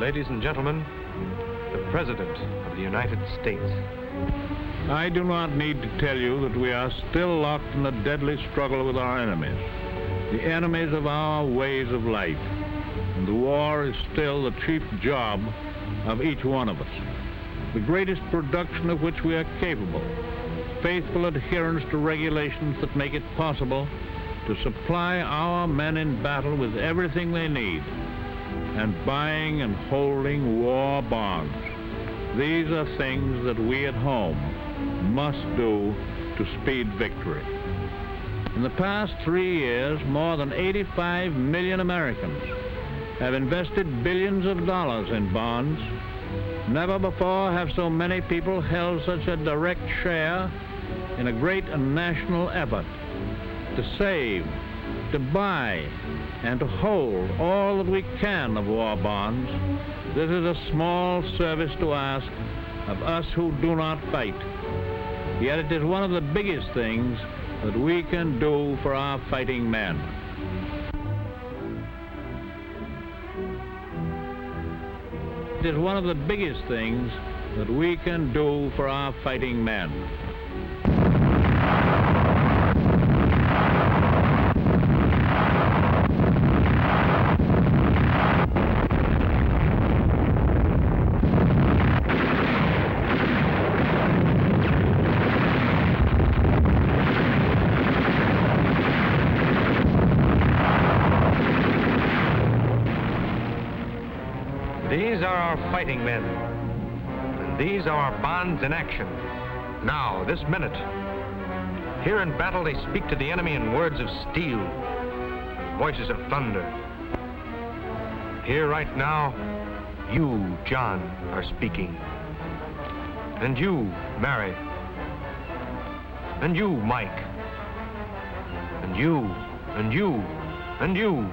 Ladies and gentlemen, the President of the United States. I do not need to tell you that we are still locked in a deadly struggle with our enemies, the enemies of our ways of life. And the war is still the chief job of each one of us, the greatest production of which we are capable, faithful adherence to regulations that make it possible to supply our men in battle with everything they need, and buying and holding war bonds. These are things that we at home must do to speed victory. In the past 3 years, more than 85 million Americans have invested billions of dollars in bonds. Never before have so many people held such a direct share in a great national effort to save, to buy, and to hold all that we can of war bonds. This is a small service to ask of us who do not fight. Yet it is one of the biggest things that we can do for our fighting men. It is one of the biggest things that we can do for our fighting men. These are our fighting men, and these are our bonds in action. Now, this minute. Here in battle, they speak to the enemy in words of steel, voices of thunder. Here right now, you, John, are speaking. And you, Mary. And you, Mike. And you, and you, and you.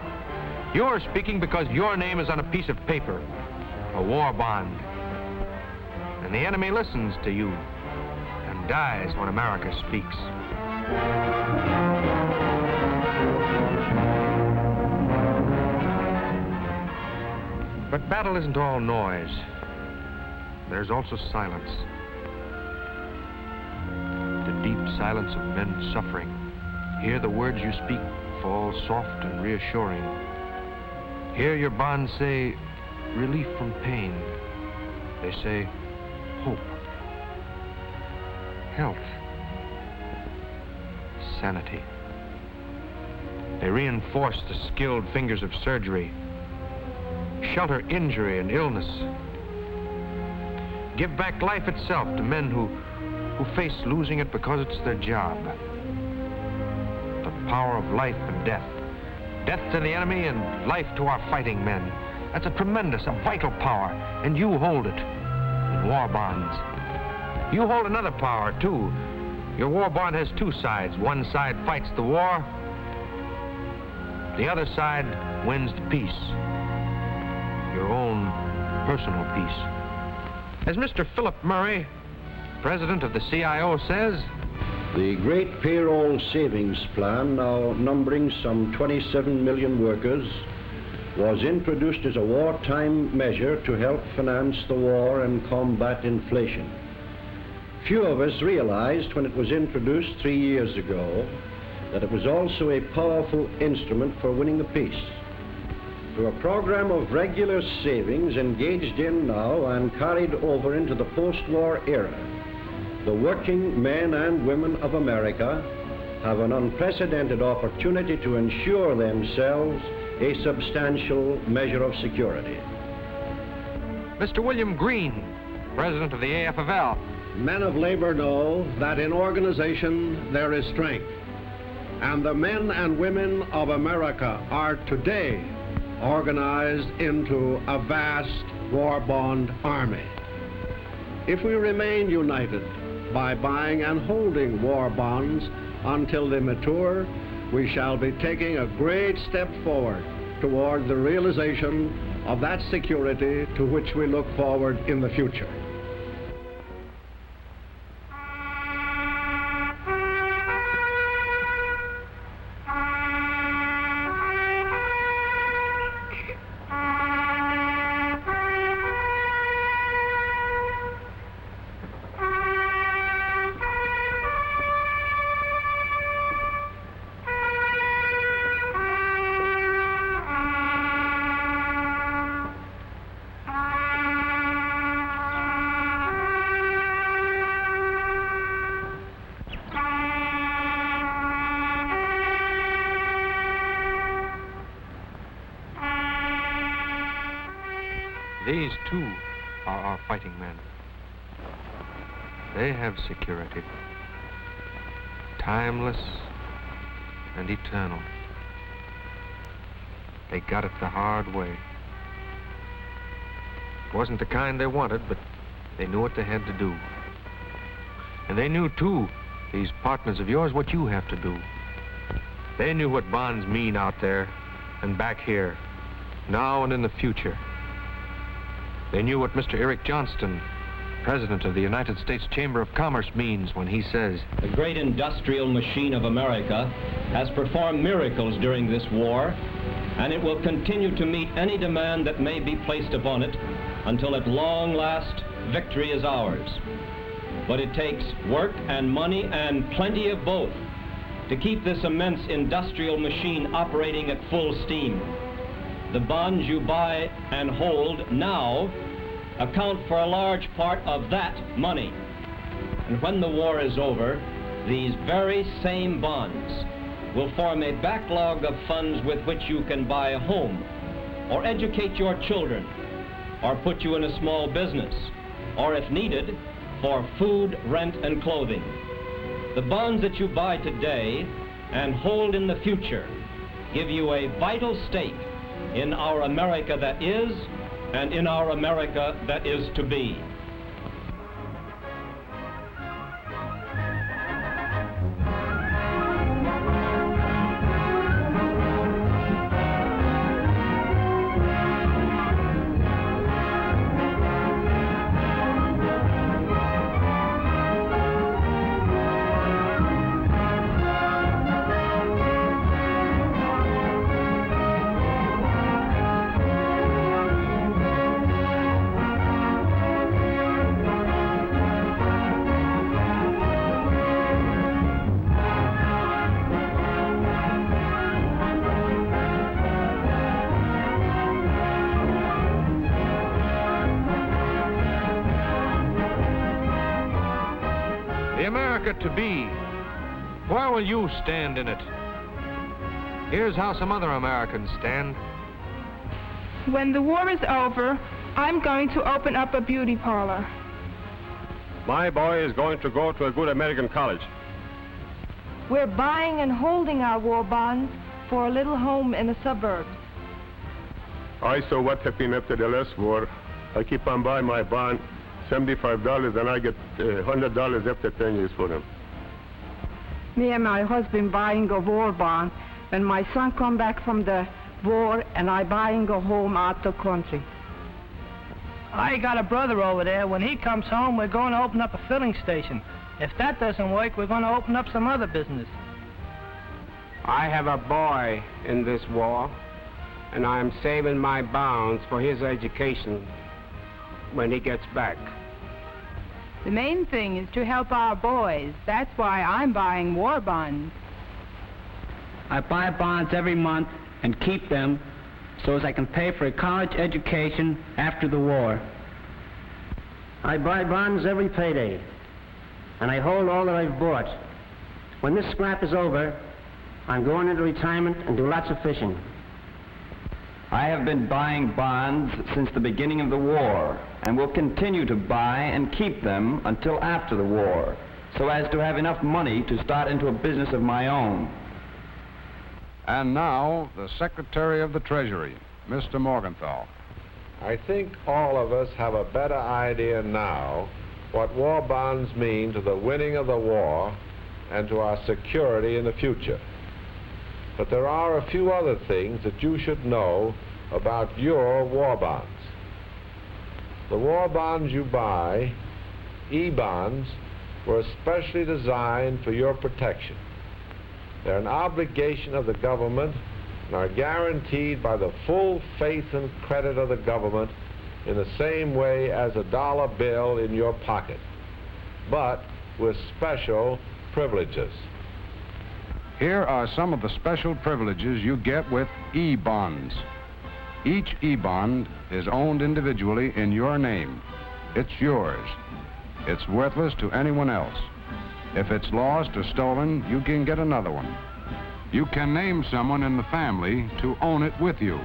You're speaking because your name is on a piece of paper, a war bond. And the enemy listens to you and dies when America speaks. But battle isn't all noise. There's also silence. The deep silence of men suffering. Here the words you speak fall soft and reassuring. Here your bonds say relief from pain. They say hope, health, sanity. They reinforce the skilled fingers of surgery, shelter injury and illness, give back life itself to men who face losing it because it's their job. The power of life and death. Death to the enemy and life to our fighting men. That's a tremendous, a vital power, and you hold it in war bonds. You hold another power, too. Your war bond has two sides. One side fights the war. The other side wins the peace. Your own personal peace. As Mr. Philip Murray, president of the CIO, says, the great payroll savings plan, now numbering some 27 million workers, was introduced as a wartime measure to help finance the war and combat inflation. Few of us realized when it was introduced 3 years ago that it was also a powerful instrument for winning the peace. Through a program of regular savings engaged in now and carried over into the post-war era, the working men and women of America have an unprecedented opportunity to ensure themselves a substantial measure of security. Mr. William Green, president of the AFL. Men of labor know that in organization there is strength, and the men and women of America are today organized into a vast war bond army. If we remain united by buying and holding war bonds until they mature, we shall be taking a great step forward toward the realization of that security to which we look forward in the future. These, too, are our fighting men. They have security, timeless and eternal. They got it the hard way. It wasn't the kind they wanted, but they knew what they had to do. And they knew, too, these partners of yours, what you have to do. They knew what bonds mean out there and back here, now and in the future. They knew what Mr. Eric Johnston, President of the United States Chamber of Commerce, means when he says, "The great industrial machine of America has performed miracles during this war, and it will continue to meet any demand that may be placed upon it until at long last victory is ours. But it takes work and money and plenty of both to keep this immense industrial machine operating at full steam. The bonds you buy and hold now account for a large part of that money. And when the war is over, these very same bonds will form a backlog of funds with which you can buy a home, or educate your children, or put you in a small business, or if needed, for food, rent, and clothing. The bonds that you buy today and hold in the future give you a vital stake in our America that is, and in our America that is to be." To be, where will you stand in it? Here's how some other Americans stand. When the war is over, I'm going to open up a beauty parlor. My boy is going to go to a good American college. We're buying and holding our war bonds for a little home in the suburbs. I saw what happened after the last war. I keep on buying my bond, $75, and I get $100 after 10 years for them. Me and my husband buying a war bond when my son come back from the war, and I buying a home out the country. I got a brother over there. When he comes home, we're going to open up a filling station. If that doesn't work, we're going to open up some other business. I have a boy in this war, and I'm saving my bonds for his education when he gets back. The main thing is to help our boys. That's why I'm buying war bonds. I buy bonds every month and keep them so as I can pay for a college education after the war. I buy bonds every payday, and I hold all that I've bought. When this scrap is over, I'm going into retirement and do lots of fishing. I have been buying bonds since the beginning of the war, and will continue to buy and keep them until after the war, so as to have enough money to start into a business of my own. And now, the Secretary of the Treasury, Mr. Morgenthau. I think all of us have a better idea now what war bonds mean to the winning of the war and to our security in the future. But there are a few other things that you should know about your war bonds. The war bonds you buy, E-bonds, were especially designed for your protection. They're an obligation of the government and are guaranteed by the full faith and credit of the government in the same way as a dollar bill in your pocket, but with special privileges. Here are some of the special privileges you get with E-bonds. Each E-bond is owned individually in your name. It's yours. It's worthless to anyone else. If it's lost or stolen, you can get another one. You can name someone in the family to own it with you,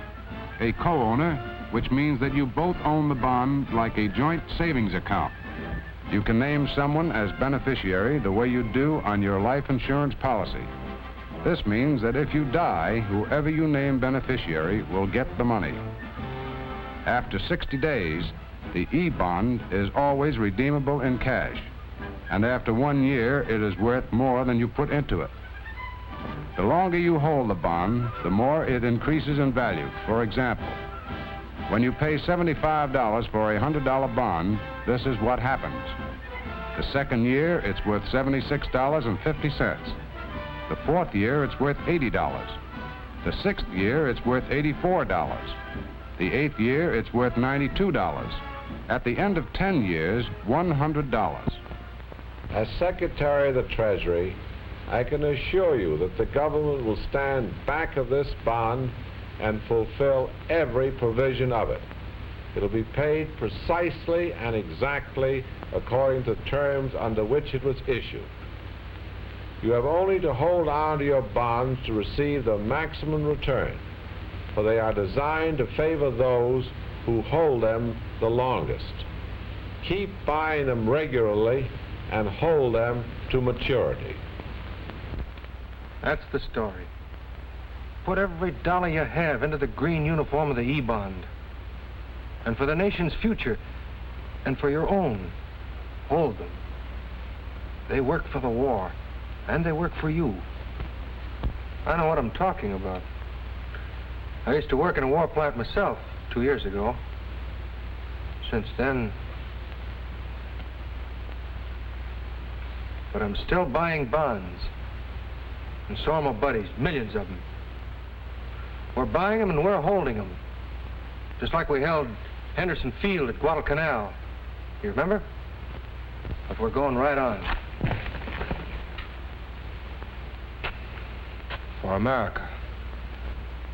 a co-owner which means that you both own the bond like a joint savings account. You can name someone as beneficiary the way you do on your life insurance policy. This means that if you die, whoever you name beneficiary will get the money. After 60 days, the E-bond is always redeemable in cash, and after 1 year, it is worth more than you put into it. The longer you hold the bond, the more it increases in value. For example, when you pay $75 for a $100 bond, this is what happens. The second year, it's worth $76.50. The fourth year, it's worth $80. The sixth year, it's worth $84. The eighth year, it's worth $92. At the end of 10 years, $100. As Secretary of the Treasury, I can assure you that the government will stand back of this bond and fulfill every provision of it. It'll be paid precisely and exactly according to terms under which it was issued. You have only to hold on to your bonds to receive the maximum return, for they are designed to favor those who hold them the longest. Keep buying them regularly and hold them to maturity. That's the story. Put every dollar you have into the green uniform of the E-bond. And for the nation's future, and for your own, hold them. They work for the war, and they work for you. I know what I'm talking about. I used to work in a war plant myself 2 years ago. Since then... But I'm still buying bonds. And so are my buddies, millions of them. We're buying them and we're holding them. Just like we held Henderson Field at Guadalcanal. You remember? But we're going right on. For America.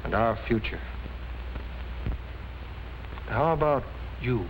And our future. How about you?